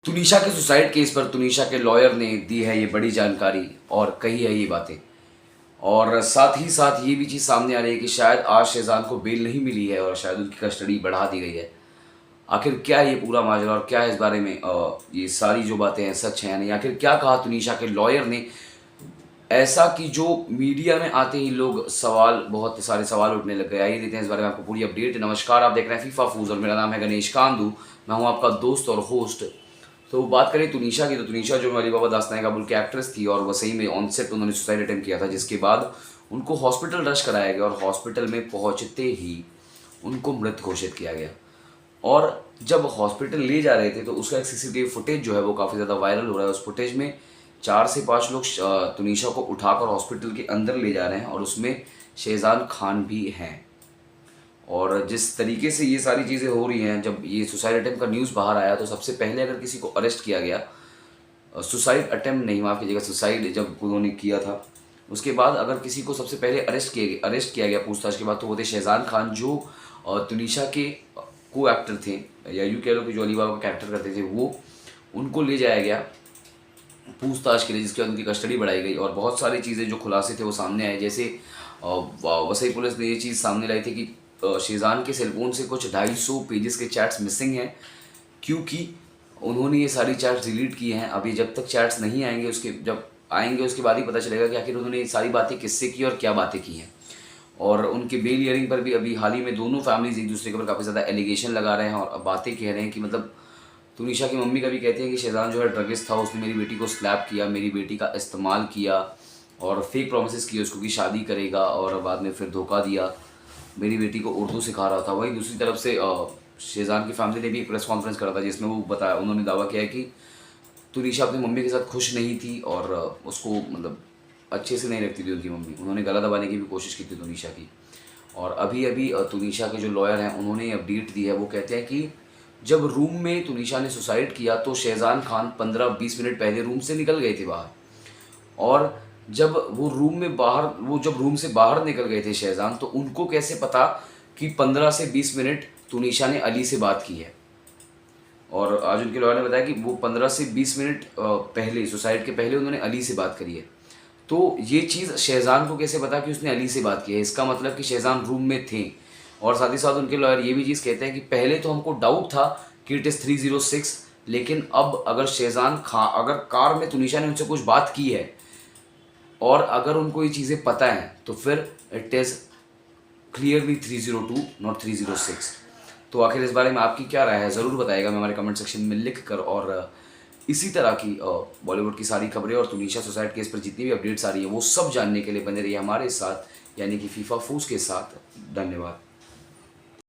तुनिशा के suicide case पर तुनिशा के लॉयर ने दी है ये बड़ी जानकारी और कही है ये बातें। और साथ ही साथ ये भी चीज़ सामने आ रही है कि शायद आज शेजान को बेल नहीं मिली है और शायद उनकी कस्टडी बढ़ा दी गई है। आखिर क्या ये पूरा माजरा और क्या है इस बारे में ये सारी जो बातें हैं सच हैं या नहीं? आखिर क्या कहा तुनिशा के लॉयर ने ऐसा कि जो मीडिया में आते ही लोग बहुत सारे सवाल उठने लग गए। आइए देते हैं इस बारे में आपको पूरी अपडेट। नमस्कार, आप देख रहे हैं फीफा फूज और मेरा नाम है गणेश कांदू। मैं हूँ आपका दोस्त और होस्ट। तो बात करें तुनिशा की, तो तुनिशा जो अली बाबा दास्तान काबुल की एक्ट्रेस थी और वसई में ऑन सेट उन्होंने सुसाइड अटेम्प्ट किया था, जिसके बाद उनको हॉस्पिटल रश कराया गया और हॉस्पिटल में पहुंचते ही उनको मृत घोषित किया गया। और जब हॉस्पिटल ले जा रहे थे तो उसका एक सीसीटीवी फुटेज जो है वो काफ़ी ज़्यादा वायरल हो रहा है। उस फुटेज में 4 से 5 लोग तुनिशा को उठाकर हॉस्पिटल के अंदर ले जा रहे हैं और उसमें शेजान खान भी हैं। और जिस तरीके से ये सारी चीज़ें हो रही हैं, जब ये सुसाइड अटेम्प्ट का न्यूज़ बाहर आया तो सबसे पहले अगर किसी को अरेस्ट किया गया, सुसाइड अटेम्प्ट नहीं, माफ़ कीजिएगा, सुसाइड जब उन्होंने किया था उसके बाद अगर किसी को सबसे पहले अरेस्ट किया गया पूछताछ के बाद, तो वो थे शेजान खान, जो तुनिशा के को एक्टर थे, या यूँ कह लो कि जो अली बाबा का कैरेक्टर करते थे वो। उनको ले जाया गया पूछताछ के लिए, जिसके बाद उनकी कस्टडी बढ़ाई गई और बहुत सारी चीज़ें जो खुलासे थे वो सामने आए। जैसे वसई पुलिस ने ये चीज़ सामने लाई थी कि शेजान के सेलफोन से कुछ 250 पेजेस के चैट्स मिसिंग हैं, क्योंकि उन्होंने ये सारी चैट्स डिलीट की हैं। अभी जब तक चैट्स नहीं आएंगे, जब आएंगे उसके बाद ही पता चलेगा कि आखिर उन्होंने ये सारी बातें किससे की और क्या बातें की हैं। और उनके बेल हियरिंग पर भी अभी हाल ही में दोनों फैमिलीज एक दूसरे के ऊपर काफ़ी ज़्यादा एलिगेशन लगा रहे हैं और बातें कह रहे हैं कि मतलब तुनिशा की मम्मी का भी कहते हैं कि शेजान जो है ड्रगिस्ट था, उसने मेरी बेटी को स्लैप किया, मेरी बेटी का इस्तेमाल किया और फेक प्रोमिस किए उसको कि शादी करेगा और बाद में फिर धोखा दिया, मेरी बेटी को उर्दू सिखा रहा था। वहीं दूसरी तरफ से शेजान की फैमिली ने भी एक प्रेस कॉन्फ्रेंस करा था, जिसमें वो बताया, उन्होंने दावा किया है कि तुनिशा अपनी मम्मी के साथ खुश नहीं थी और उसको मतलब अच्छे से नहीं रखती थी उनकी मम्मी। उन्होंने गला दबाने की भी कोशिश की थी तुनिशा की। और अभी अभी तुनिशा के जो लॉयर हैं उन्होंने अपडेट दी है। वो कहते हैं कि जब रूम में तुनिशा ने सुसाइड किया तो शेजान खान 15-20 मिनट पहले रूम से निकल गए थे बाहर, और जब वो रूम से बाहर निकल गए थे शेजान, तो उनको कैसे पता कि 15 से 20 मिनट तुनिशा ने अली से बात की है। और आज उनके लॉयर ने बताया कि वो 15 से 20 मिनट पहले, सुसाइड के पहले, उन्होंने अली से बात करी है। तो ये चीज़ शेजान को कैसे पता कि उसने अली से बात की है? इसका मतलब कि शेजान रूम में थे। और साथ ही साथ उनके लॉयर ये भी चीज़ कहते हैं कि पहले तो हमको डाउट था कि इट इज़ 306, लेकिन अब अगर अगर कार में तुनिशा ने उनसे कुछ बात की है और अगर उनको ये चीज़ें पता हैं, तो फिर इट इज़ क्लियरली 302 नॉट 306। तो आखिर इस बारे में आपकी क्या राय है, ज़रूर बताइएगा मैं हमारे कमेंट सेक्शन में लिख कर। और इसी तरह की बॉलीवुड की सारी खबरें और तुनिशा सुसाइड केस पर जितनी भी अपडेट्स आ रही है वो सब जानने के लिए बने रहिए हमारे साथ, यानी कि फीफा फूस के साथ। धन्यवाद।